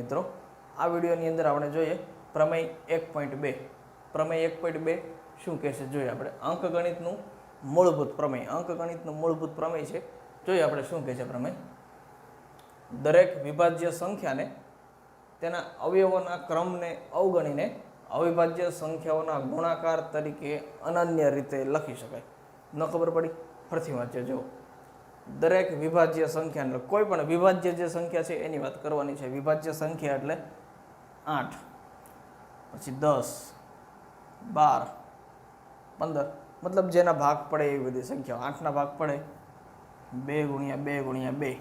મિત્રો, આ વિડીયોની અંદર આપણે જોઈએ પ્રમેય 1.2. પ્રમેય 1.2 શું કહેશે જોઈએ આપણે. અંકગણિતનું મૂળભૂત પ્રમેય, અંકગણિતનું મૂળભૂત પ્રમેય છે. જોઈએ આપણે શું કહે છે પ્રમેય. દરેક વિભાજ્ય સંખ્યાને તેના અવયવોના ક્રમને અવગણીને અવિભાજ્ય સંખ્યાઓના ગુણાકાર તરીકે અનન્ય રીતે લખી શકાય. ન ખબર પડી? ફરીથી વાંચજો. જુઓ, દરેક વિભાજ્ય સંખ્યા, કોઈ પણ વિભાજ્ય જે સંખ્યા છે એની વાત કરવાની છે. વિભાજ્ય સંખ્યા એટલે 8, પછી 10, 12, 15, મતલબ જેના ભાગ પડે એવી બધી સંખ્યાઓ. 8ના ભાગ પડે 2 ગુણ્યા 2 ગુણ્યા 2,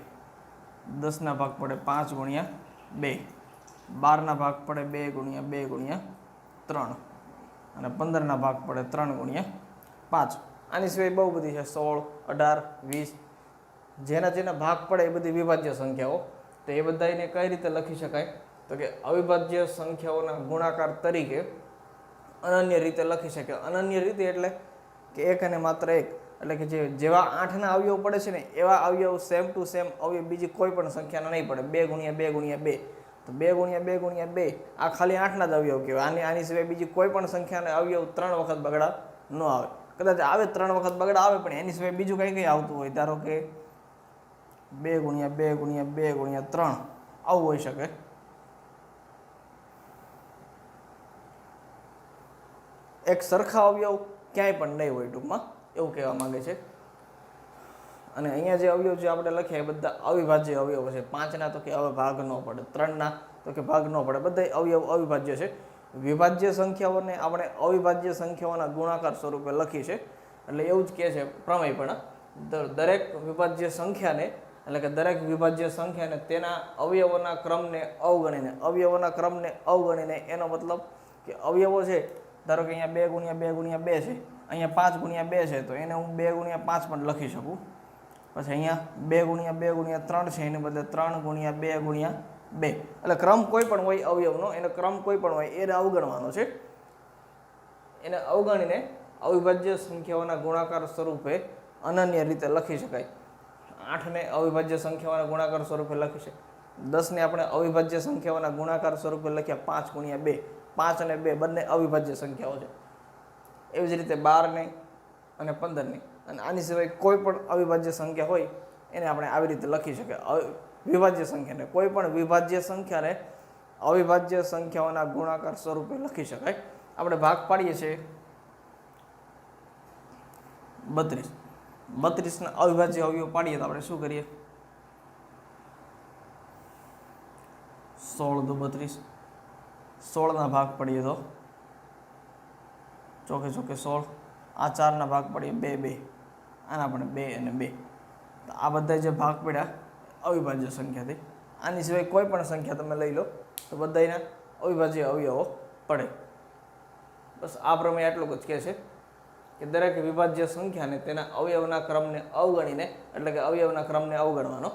10ના ભાગ પડે 5 ગુણ્યા 2, 12ના ભાગ પડે 2 ગુણ્યા 2 ગુણ્યા 3, અને 15ના ભાગ પડે 3 ગુણ્યા 5. આની સિવાય બહુ બધી છે, 16, 18, 20, જેના જેના ભાગ પડે એ બધી વિભાજ્ય સંખ્યાઓ. તો એ બધાને કઈ રીતે લખી શકાય? તો કે અવિભાજ્ય સંખ્યાઓના ગુણાકાર તરીકે અનન્ય રીતે લખી શકાય. અનન્ય રીતે એટલે કે એક અને માત્ર એક, એટલે કે જેવા 8ના અવયવ પડે છે ને એવા અવયવ સેમ ટુ સેમ અવયવ બીજી કોઈ પણ સંખ્યાના નહીં પડે. 2 ગુણ્યા 2 ગુણ્યા 2, તો 2 ગુણ્યા 2 ગુણ્યા 2 આ ખાલી 8ના જ અવયવ કહેવાય. આની સિવાય બીજી કોઈ પણ સંખ્યાના અવયવ 3 વખત બગડા ન આવે. કદાચ આવે 3 વખત બગડા આવે, પણ એની સિવાય બીજું કંઈ આવતું હોય. ધારો કે 2 ગુણ્યા 2 ગુણ્યા 2 ગુણ્યા 3 આવું હોઈ શકે. એક સરખા અવયવ ક્યાંય પણ નહીં હોય, ટૂંકમાં એવું કહેવા માંગે છે. અને અહીંયા જે અવયવ જે આપણે લખ્યા એ બધા અવિભાજ્ય અવયવ છે. 5ના તો કે હવે ભાગ ન પડે, 3ના તો કે ભાગ ન પડે, બધા અવયવ અવિભાજ્ય છે. વિભાજ્ય સંખ્યાઓને આપણે અવિભાજ્ય સંખ્યાઓના ગુણાકાર સ્વરૂપે લખી છે. એટલે એવું જ કહે છે પ્રમેય પણ, દરેક વિભાજ્ય સંખ્યાને, એટલે કે દરેક વિભાજ્ય સંખ્યાને તેના અવયવોના ક્રમને અવગણીને, એનો મતલબ કે અવયવો છે. ધારો કે અહીંયા 2 ગુણ્યા 2 ગુણ્યા 2 છે, અહીંયા 5 ગુણ્યા 2 છે, તો એને હું 2 ગુણ્યા 5 પણ લખી શકું. પછી અહીંયા 2 ગુણ્યા 2 ગુણ્યા 3 છે, એને બદલે 3 ગુણ્યા 2 ગુણ્યા 2. એટલે ક્રમ કોઈ પણ હોય અવયવનો, એને ક્રમ કોઈ પણ હોય એને અવગણવાનો છે. એને અવગણીને અવિભાજ્ય સંખ્યાઓના ગુણાકાર સ્વરૂપે અનન્ય રીતે લખી શકાય. 8ને અવિભાજ્ય સંખ્યાઓના ગુણાકાર સ્વરૂપે લખી છે. 10ને આપણે અવિભાજ્ય સંખ્યાઓના ગુણાકાર સ્વરૂપે લખ્યા 5 ગુણ્યા 2. 5 અને 2 બંને અવિભાજ્ય સંખ્યાઓ છે. એવી જ રીતે 12ને અને 15ને, અને આની સિવાય કોઈ પણ અવિભાજ્ય સંખ્યા હોય એને આપણે આવી રીતે લખી શકીએ. વિભાજ્ય સંખ્યાને, કોઈ પણ વિભાજ્ય સંખ્યાને અવિભાજ્ય સંખ્યાઓના ગુણાકાર સ્વરૂપે લખી શકાય. આપણે ભાગ પાડીએ છીએ 32. 32ના અવિભાજ્ય અવયવ પાડીએ તો આપણે શું કરીએ? 16 દુ 32. 16ના ભાગ પડીએ તો ચોકે ચોકે 16. આ 4ના ભાગ પડીએ 2 2, આના પણ 2 અને 2. તો આ બધા જે ભાગ પડ્યા અવિભાજ્ય સંખ્યાથી. આની સિવાય કોઈ પણ સંખ્યા તમે લઈ લો તો બધાના અવિભાજ્ય અવયવો પડે. બસ આ પ્રમેય આટલું જ કહે છે કે દરેક વિભાજ્ય સંખ્યાને તેના અવયવના ક્રમને અવગણીને, એટલે કે અવયવના ક્રમને અવગણવાનો,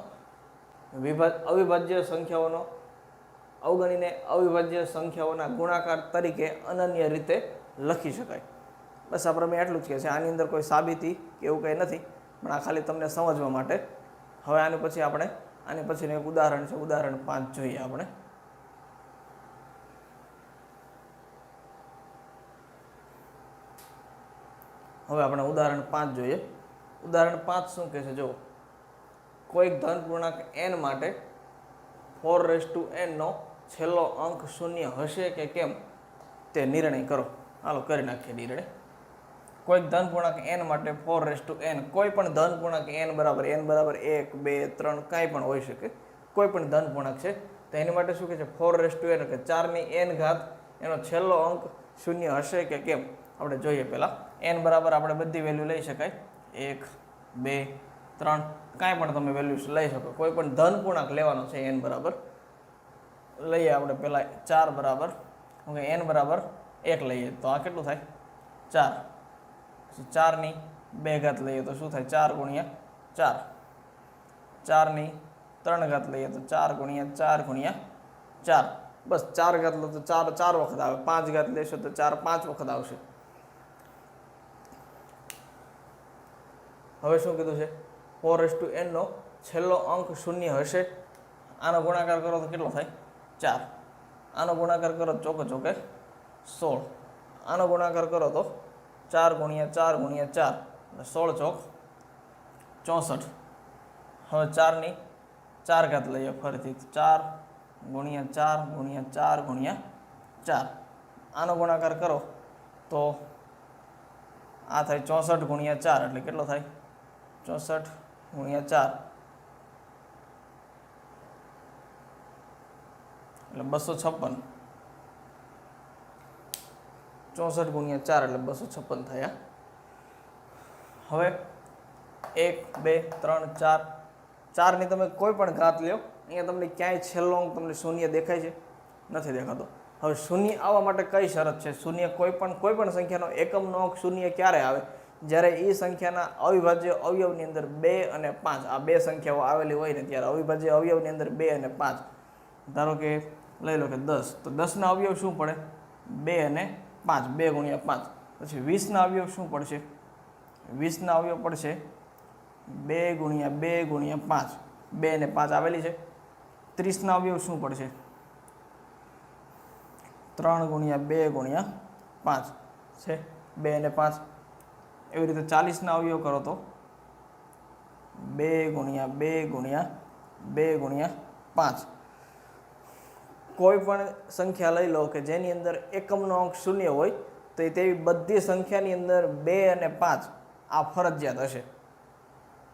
અવિભાજ્ય સંખ્યાઓનો અવગણીને અવિભાજ્ય સંખ્યાઓના ગુણાકાર તરીકે અનન્ય રીતે લખી શકાય. બસ આ પ્રમેય આટલું જ કહે છે. આની અંદર કોઈ સાબિતી કે એવું કંઈ નથી, પણ આ ખાલી તમને સમજવા માટે. હવે આની પછીનું એક ઉદાહરણ છે. ઉદાહરણ 5 જોઈએ આપણે. હવે આપણે ઉદાહરણ 5 જોઈએ. ઉદાહરણ 5 શું કહે છે? જુઓ, કોઈક ધન પૂર્ણાંક n માટે 4n નો છેલ્લો અંક શૂન્ય હશે કે કેમ તે નિર્ણય કરો. હાલો કરી નાખીએ નિર્ણય. કોઈક ધન પૂર્ણાંક n માટે 4n, કોઈ પણ ધન પૂર્ણાંક n બરાબર 1, 2, 3 કાંઈ પણ હોઈ શકે, કોઈ પણ ધન પૂર્ણાંક છે. તો એની માટે શું કહે છે? 4n, કે 4ની n ઘાત એનો છેલ્લો અંક શૂન્ય હશે કે કેમ આપણે જોઈએ. પહેલાં n બરાબર આપણે બધી વેલ્યુ લઈ શકાય, 1, 2, 3, કાંઈ પણ તમે વેલ્યુ લઈ શકો. કોઈ પણ ધન પૂર્ણાંક લેવાનો છે. n બરાબર લઈએ આપણે પહેલાં 4 બરાબર, n બરાબર 1 લઈએ તો આ કેટલું થાય? 4. પછી 4ની 2 ઘાત લઈએ તો શું થાય? 4 ગુણ્યા 4. 4ની 3 ઘાત લઈએ તો 4 ગુણ્યા 4 ગુણ્યા 4. બસ 4 ઘાત લો તો 4 4 વખત આવે. 5 ઘાત લેશો તો 4 5 વખત આવશે. હવે શું કીધું છે? 4n નો છેલ્લો અંક શૂન્ય હશે. આનો ગુણાકાર કરો તો કેટલો થાય? 4. આનો ગુણાકાર કરો ચોકે ચોકે 16. આનો ગુણાકાર કરો તો 4 ગુણ્યા 4 ગુણ્યા 4 એટલે 16 ચોક 64. હવે 4ની 4 ઘાત લઈએ ફરીથી 4 ગુણ્યા 4 ગુણ્યા 4 ગુણ્યા 4. આનો ગુણાકાર કરો તો આ થાય 64 ગુણ્યા 4 એટલે કેટલો થાય 64 ગુણ્યા 4 એટલે 256. 64 ગુણ્યા 4 એટલે 256 થયા. હવે 1 2 3 4 4ની તમે કોઈ પણ ઘાત લ્યો, અહીંયા તમને ક્યાંય છેલ્લો અંક તમને શૂન્ય દેખાય છે? નથી દેખાતો. હવે શૂન્ય આવવા માટે કઈ શરત છે? શૂન્ય કોઈ પણ સંખ્યાનો એકમનો અંક શૂન્ય ક્યારે આવે? જ્યારે એ સંખ્યાના અવિભાજ્ય અવયવની અંદર 2 અને 5 આ બે સંખ્યાઓ આવેલી હોય ને ત્યારે અવિભાજ્ય અવયવની અંદર 2 અને 5. ધારો કે લઈ લો કે 10, તો 10ના અવયવ શું પડે? 2 અને 5, 2 ગુણ્યા 5. પછી 20ના અવયવ શું પડશે? 20ના અવયવ પડશે 2 ગુણ્યા 2 ગુણ્યા 5, 2 અને 5 આવેલી છે. 30ના અવયવ શું પડશે? 3 ગુણ્યા 2 ગુણ્યા 5 છે, 2 અને 5. એવી રીતે 40ના અવયવ કરો તો 2 ગુણ્યા 2 ગુણ્યા 2 ગુણ્યા 5. કોઈ પણ સંખ્યા લઈ લો કે જેની અંદર એકમનો અંક શૂન્ય હોય તો તેવી બધી સંખ્યાની અંદર 2 અને 5 આ ફરજિયાત હશે.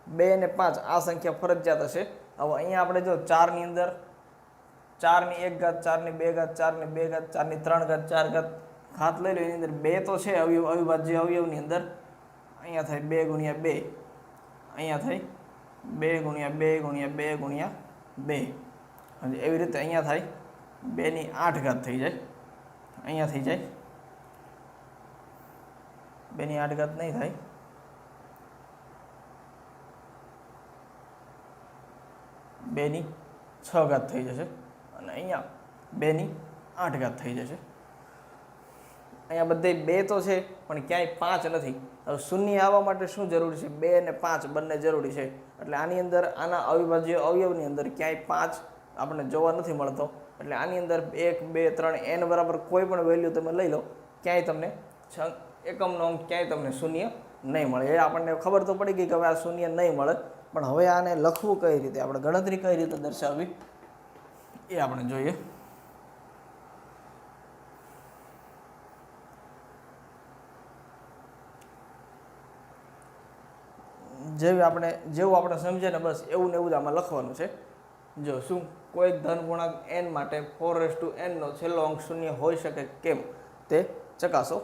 2 અને 5 આ સંખ્યા ફરજિયાત હશે. હવે અહીંયા આપણે જો 4ની અંદર 4ની 1 ઘાત, 4ની 2 ઘાત, 4ની 2 ઘાત, 4ની 3 ઘાત, 4 ઘાત લઈ લો, એની અંદર 2 તો છે અવિભાજ્ય અવયવની અંદર. અહીંયા થાય 2 ગુણ્યા 2, અહીંયા થાય 2 ગુણ્યા 2 ગુણ્યા 2 ગુણ્યા 2. અને એવી રીતે અહીંયા થાય 2ની 8 ઘાત થઈ જાય. અહીંયા થઈ જાય 2ની 8 ઘાત નહીં થાય, 2ની 6 ઘાત થઈ જશે. અને અહીંયા 2ની 8 ઘાત થઈ જશે. અહીંયા બધે 2 તો છે પણ ક્યાંય 5 નથી. હવે શૂન્ય આવવા માટે શું જરૂરી છે? 2 અને 5 બંને જરૂરી છે. એટલે આની અંદર આના અવિભાજ્ય અવયવની અંદર ક્યાંય 5 આપણને જોવા નથી મળતો. એટલે આની અંદર 1 2 3 n બરાબર કોઈ પણ વેલ્યુ તમે લઈ લો, ક્યાંય તમને એકમનો અંક ક્યાંય તમને શૂન્ય નહીં મળે. એ આપણને ખબર તો પડી ગઈ કે હવે આ શૂન્ય નહીં મળે, પણ હવે આને લખવું કઈ રીતે, આપણે ગણતરી કઈ રીતે દર્શાવવી એ આપણે જોઈએ. જેવું આપણે સમજે ને બસ એવું ને એવું જ આમાં લખવાનું છે. જો શું કોઈ ધન પૂર્ણાંક n માટે 4n નો છેલ્લો અંક શૂન્ય હોઈ શકે કેમ તે ચકાસો,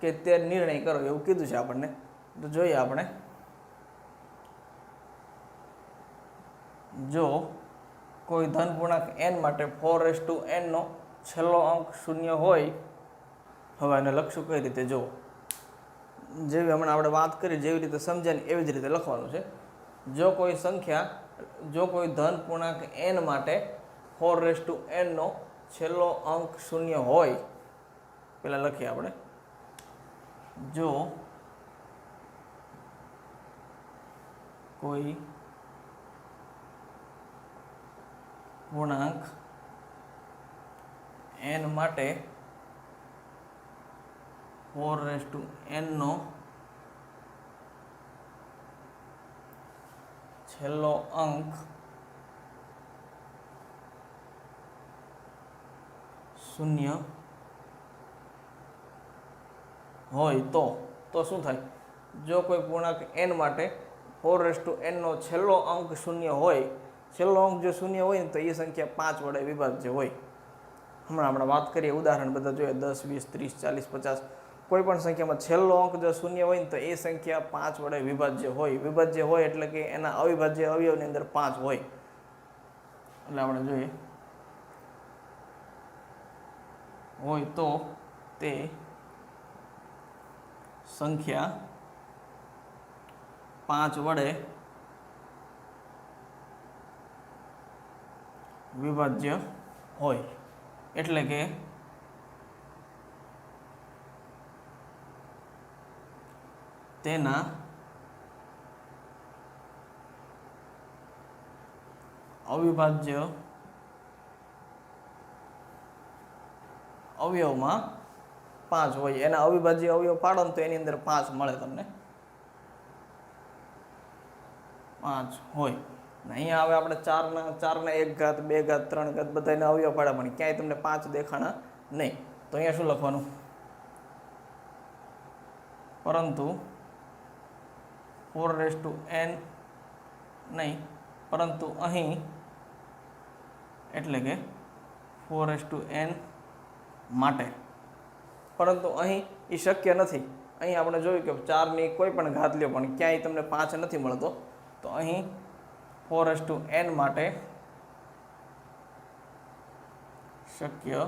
કે તે નિર્ણય કરો એવું કીધું છે આપણને. તો જોઈએ આપણે, જો કોઈ ધન પૂર્ણાંક n માટે 4n નો છેલ્લો અંક શૂન્ય હોય, હવે આને લખશું કઈ રીતે? જો જેવી હમણાં આપણે વાત કરી જેવી રીતે સમજાય એવી જ રીતે લખવાનું છે. જો કોઈ ધન પૂર્ણાંક n માટે 4n નો છેલ્લો અંક શૂન્ય હોય, પેલા લખીએ આપણે, જો કોઈ પૂર્ણાંક n માટે 4n નો છેલ્લો અંક શૂન્ય હોય તો શું થાય? જો કોઈ પૂર્ણાંક n માટે 4n નો છેલ્લો અંક શૂન્ય હોય, છેલ્લો અંક જો શૂન્ય હોય ને તો એ સંખ્યા 5 વડે વિભાજ્ય હોય. હમણાં આપણે વાત કરીએ, ઉદાહરણ બધા જોઈએ, 10 20 30 40 50 કોઈ પણ સંખ્યામાં છેલ્લો અંક જો શૂન્ય હોય ને તો એ સંખ્યા 5 વડે વિભાજ્ય હોય. વિભાજ્ય હોય એટલે કે એના અવિભાજ્ય અવયવની અંદર 5 હોય. એટલે આપણે જોઈએ, હોય તો તે સંખ્યા 5 વડે વિભાજ્ય હોય. એટલે કે તેના અવિભાજ્ય અવયવમાં 5 હોય, એના અવિભાજ્ય અવયવ પાડો ને તો એની અંદર 5 મળે તમને, 5 હોય. અહીંયા હવે આપણે ચારના 1 ઘાત 2 ઘાત 3 ઘાત બધાના અવયવ પાડ્યા પણ ક્યાંય તમને 5 દેખાણા નહીં. તો અહીંયા શું લખવાનું? પરંતુ 4n નહીં, પરંતુ અહીં એટલે કે 4n માટે, પરંતુ અહીં એ શક્ય નથી. અહીં આપણે જોયું કે 4ની કોઈ પણ ઘાત લ્યો પણ ક્યાંય તમને 5 નથી મળતો, તો અહીં 4n માટે શક્ય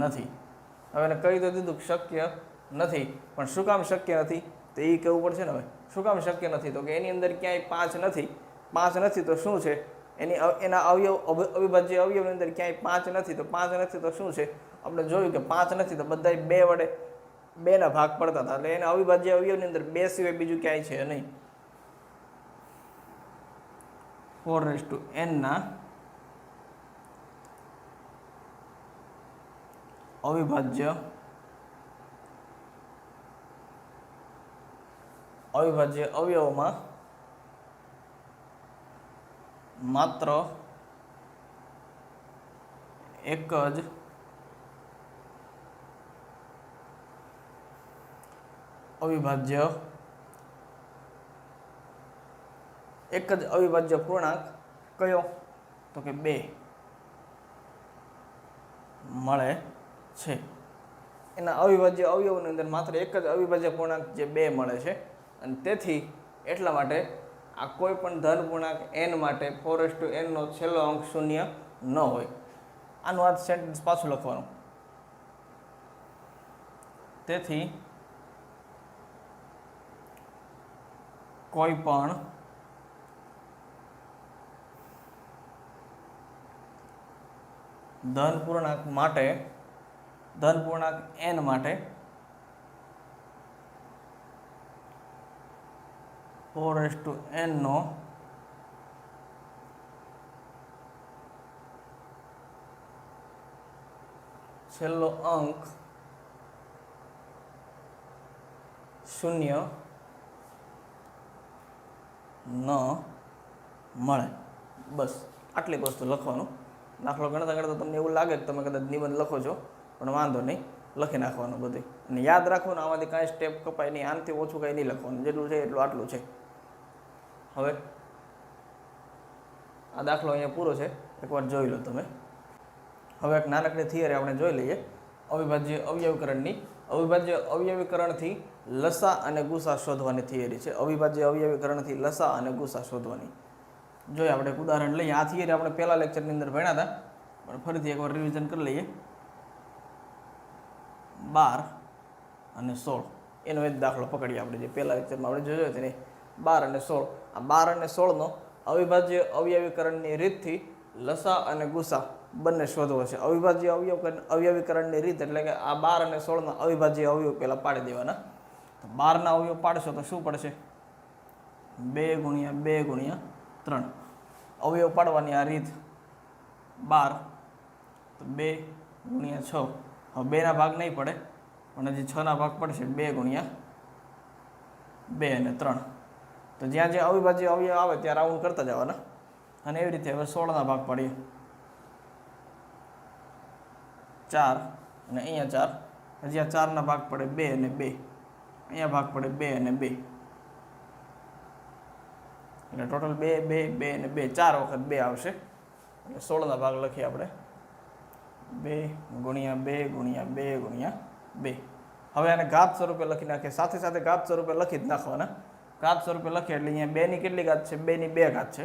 નથી. હવે એને કહી તો દીધું કે શક્ય નથી, પણ શું કામ શક્ય નથી તો એ કહેવું પડશે ને. હવે શું કામ શક્ય નથી? તો કે એની અંદર ક્યાંય 5 નથી. 5 નથી તો શું છે? એના અવિભાજ્ય અવયવની અંદર ક્યાંય 5 નથી, તો 5 નથી તો શું છે? આપણે જોયું કે 5 નથી તો બધાય 2 વડે 2ના ભાગ પડતા હતા, એટલે એના અવિભાજ્ય અવયવની અંદર 2 સિવાય બીજું ક્યાંય છે નહીં. 4n ના અવિભાજ્ય અવયવમાં માત્ર એક જ અવિભાજ્ય પૂર્ણાંક કયો? તો કે 2 મળે છે. એના અવિભાજ્ય અવયવની અંદર માત્ર એક જ અવિભાજ્ય પૂર્ણાંક જે 2 મળે છે, અને તેથી એટલા માટે આ કોઈ પણ ધન પૂર્ણાંક n માટે 4n નો છેલ્લો અંક 0 ન હોય. આનું આ સેન્ટેન્સ પાછું લખવાનું. તેથી કોઈ પણ ધન પૂર્ણાંક n માટે 4n નો છેલ્લો અંક 0 ન મળે. બસ આટલી વસ્તુ લખવાનું. દાખલો ગણતા ગણતા તમને એવું લાગે કે તમે કદાચ નિબંધ લખો છો, પણ વાંધો નહીં, લખી નાખવાનું બધું. અને યાદ રાખવાનું, આમાંથી કાંઈ સ્ટેપ કપાય નહીં, આનાથી ઓછું કાંઈ નહીં લખવાનું. જેટલું છે એટલું આટલું છે. હવે આ દાખલો અહીંયા પૂરો છે, એકવાર જોઈ લો તમે. હવે એક નાનકડી થિયરી આપણે જોઈ લઈએ અવિભાજ્ય અવયવીકરણની. અવિભાજ્ય અવયવીકરણથી લસા અને ગુસા શોધવાની થિયરી છે. અવિભાજ્ય અવયવીકરણથી લસા અને ગુસા શોધવાની. જોઈએ આપણે એક ઉદાહરણ લઈએ. આ થિયરી આપણે પહેલા લેક્ચરની અંદર ભણ્યા હતા, પણ ફરીથી એકવાર રિવિઝન કરી લઈએ. 12 અને 16 એનો એક દાખલો પકડીએ આપણે, જે પહેલા લેક્ચરમાં આપણે જોયો હતો ને. 12 અને 16, આ 12 અને 16નો અવિભાજ્ય અવયવીકરણની રીતથી લસા અને ગુસા બંને શોધવો છે. અવિભાજ્ય અવયવીકરણની રીત એટલે કે આ 12 અને 16ના અવિભાજ્ય અવયવ પહેલાં પાડી દેવાના. તો 12ના અવયવ પાડશો તો શું પડશે? 2 × 2 × 3 અવયવ પાડવાની આ રીત. 12 તો 2 × 6. હવે 2ના ભાગ નહીં પડે, પણ હજી 6ના ભાગ પડશે. 2 × 2 અને 3. તો જ્યાં જ્યાં અવિભાજ્ય અવયવ આવે ત્યાં રાઉન્ડ કરતા જવાના. અને એવી રીતે હવે 16ના ભાગ પાડીએ. 4 અને અહીંયા 4. હજી આ 4ના ભાગ પડે 2 અને 2. અહીંયા ભાગ પડે 2 અને 2. એટલે ટોટલ 2 2 2 અને 2, 4 વખત 2 આવશે. એટલે 16ના ભાગ લખીએ આપણે 2 × 2 × 2 × 2. હવે આને ઘાત સ્વરૂપે લખી નાખીએ. સાથે સાથે ઘાત સ્વરૂપે લખી જ નાખવાના. ઘાત સ્વરૂપે લખીએ એટલે અહીંયા 2ની કેટલી ઘાત છે? 2ની 2 ઘાત છે.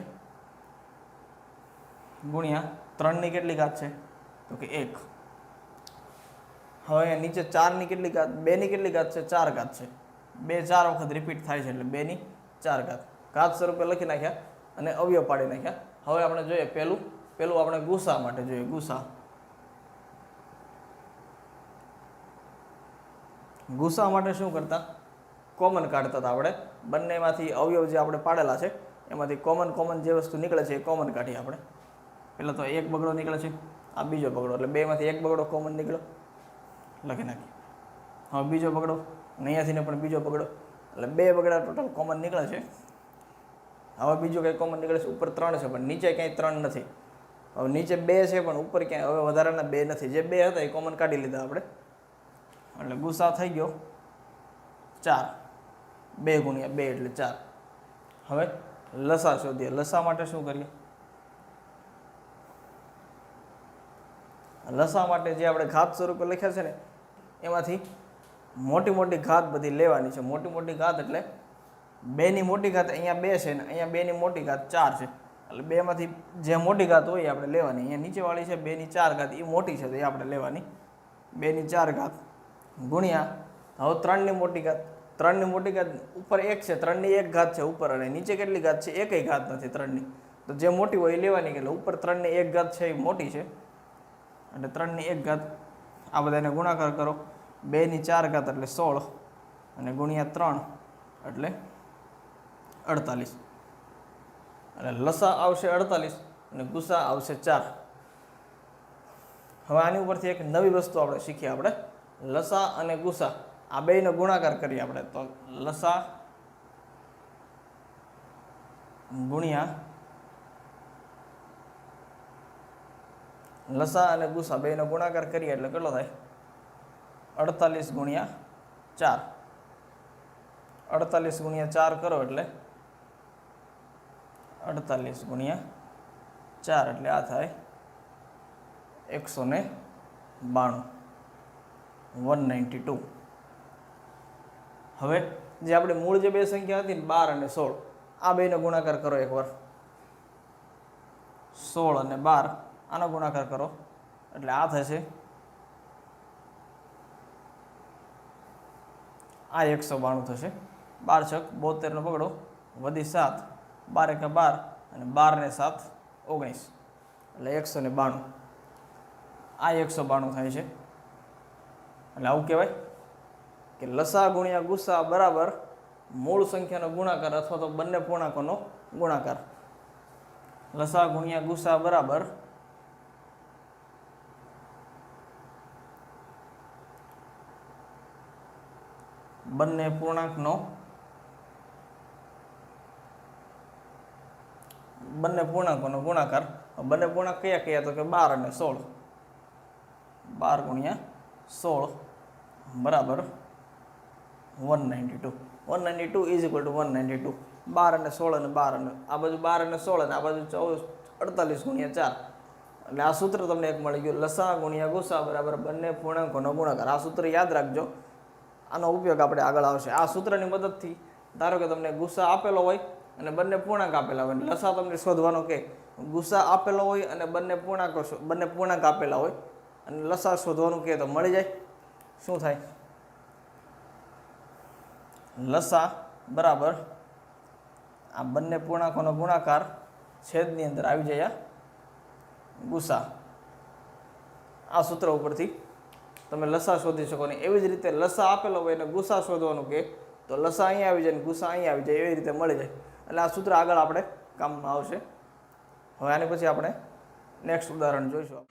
ગુણ્યા 3ની કેટલી ઘાત છે? તો કે 1. હવે અહીંયા નીચે 4ની કેટલી ઘાત? 2ની કેટલી ઘાત છે? 4 ઘાત છે. 2 4 વખત રિપીટ થાય છે એટલે 2ની 4 ઘાત. ઘાત સ્વરૂપે લખી નાખ્યા અને અવયવ પાડી નાખ્યા. હવે આપણે જોઈએ પેલું આપણે ગુસા માટે જોઈએ. ગુસા માટે શું કરતા? કોમન કાઢતા હતા આપણે. બંનેમાંથી અવયવ જે આપણે પાડેલા છે એમાંથી કોમન જે વસ્તુ નીકળે છે એ કોમન કાઢીએ આપણે. પહેલાં તો 1 બગડો નીકળે છે, આ બીજો પકડો એટલે બેમાંથી એક બગડો કોમન નીકળ્યો, લખી નાખીએ. હવે બીજો પકડો અને અહીંયાથી પણ બીજો પકડો એટલે બે બગડા ટોટલ કોમન નીકળે છે. હવે બીજું કંઈ કોમન નીકળે છે, ઉપર 3 છે પણ નીચે ક્યાંય 3 નથી. હવે નીચે 2 છે પણ ઉપર ક્યાંય હવે વધારાના 2 નથી. જે 2 હતા એ કોમન કાઢી લીધા આપણે એટલે ગુસા થઈ ગયો 4. 2 ગુણ્યા 2 એટલે 4. હવે લસા શોધીએ. લસા માટે શું કરીએ? લસા માટે જે આપણે ઘાત સ્વરૂપે લખ્યા છે ને એમાંથી મોટી મોટી ઘાત બધી લેવાની છે. મોટી મોટી ઘાત એટલે 2ની મોટી ઘાત અહીંયા 2 છે ને અહીંયા 2ની મોટી ઘાત 4 છે એટલે 2માંથી જે મોટી ઘાત હોય એ આપણે લેવાની. અહીંયા નીચેવાળી છે 2ની 4 ઘાત, એ મોટી છે તો એ આપણે લેવાની. 2ની 4 ઘાત ગુણ્યા હવે 3ની મોટી ઘાત. 3ની મોટી ઘાત ઉપર 1 છે, 3ની 1 ઘાત છે ઉપર, અને નીચે કેટલી ઘાત છે? એકેય ઘાત નથી 3ની, તો જે મોટી હોય એ લેવાની. એટલે ઉપર 3ની 1 ઘાત છે એ મોટી છે એટલે 3ની 1 ઘાત. આ બધાને ગુણાકાર કરો. 2ની 4 ઘાત એટલે 16 અને ગુણ્યા 3 એટલે 48. એટલે લસા આવશે 48 અને ગુસા આવશે 4. હવે આની ઉપરથી એક નવી વસ્તુ આપણે શીખીએ. આપણે લસા અને ગુસા આ બેયનો ગુણાકાર કરીએ આપણે. તો લસા ગુણ્યા લસા અને ગુસા બેયનો ગુણાકાર કરીએ એટલે કેટલો થાય? 48 ગુણ્યા 4. 48 ગુણ્યા 4 કરો એટલે 48 ગુણ્યા 4 એટલે આ થાય 192, 192. હવે જે આપણે મૂળ જે બે સંખ્યા હતી ને 12 અને 16, આ બેનો ગુણાકાર કરો એકવાર. 16 અને 12 આનો ગુણાકાર કરો એટલે આ થશે આ 192 થશે. 12 છક 72 નો પકડો, વધી 7, 12 એકા 12 અને 12 ને 7 19 એટલે 192. આ 192 થાય છે. એટલે આવું કહેવાય કે લસા ગુણ્યા ગુસા બરાબર મૂળ સંખ્યાનો ગુણાકાર અથવા તો બંને પૂર્ણાંકોનો ગુણાકાર. લસા ગુણ્યા ગુસા બરાબર બંને પૂર્ણાંકનો ગુણાકાર. બંને પૂર્ણાંક કયા કયા? તો કે 12 અને 16. 12 ગુણ્યા 16 બરાબર 192. 192 ઇઝ ઇક્વલ ટુ 192. 12 અને 16 અને 12 અને આ બાજુ 12 અને 16 અને આ બાજુ 48 ગુણ્યા 4. એટલે આ સૂત્ર તમને એક મળી ગયું. લસા ગુણ્યા ગુસા બરાબર બંને પૂર્ણાંકોનો ગુણાકાર. આ સૂત્ર યાદ રાખજો, આનો ઉપયોગ આપણે આગળ આવશે. આ સૂત્રની મદદથી ધારો કે તમને ગુસા આપેલો હોય અને બંને પૂર્ણાંક આપેલા હોય, લસા તમને શોધવાનો કે ગુસા આપેલો હોય અને બંને પૂર્ણાંક આપેલા હોય અને લસા શોધવાનું કહે તો મળી જાય. શું થાય? લસા બરાબર આ બંને પૂર્ણાંકોનો ગુણાકાર છેદની અંદર આવી જાય ગુસા. આ સૂત્ર ઉપરથી તમે લસા શોધી શકો. ને એવી જ રીતે લસા આપેલો હોય અને ગુસા શોધવાનું કે તો લસા અહીંયા આવી જાય ને ગુસા અહીંયા આવી જાય, એવી રીતે મળી જાય. એટલે આ સૂત્ર આગળ આપણે કામમાં આવશે. હવે આની પછી આપણે નેક્સ્ટ ઉદાહરણ જોઈશું.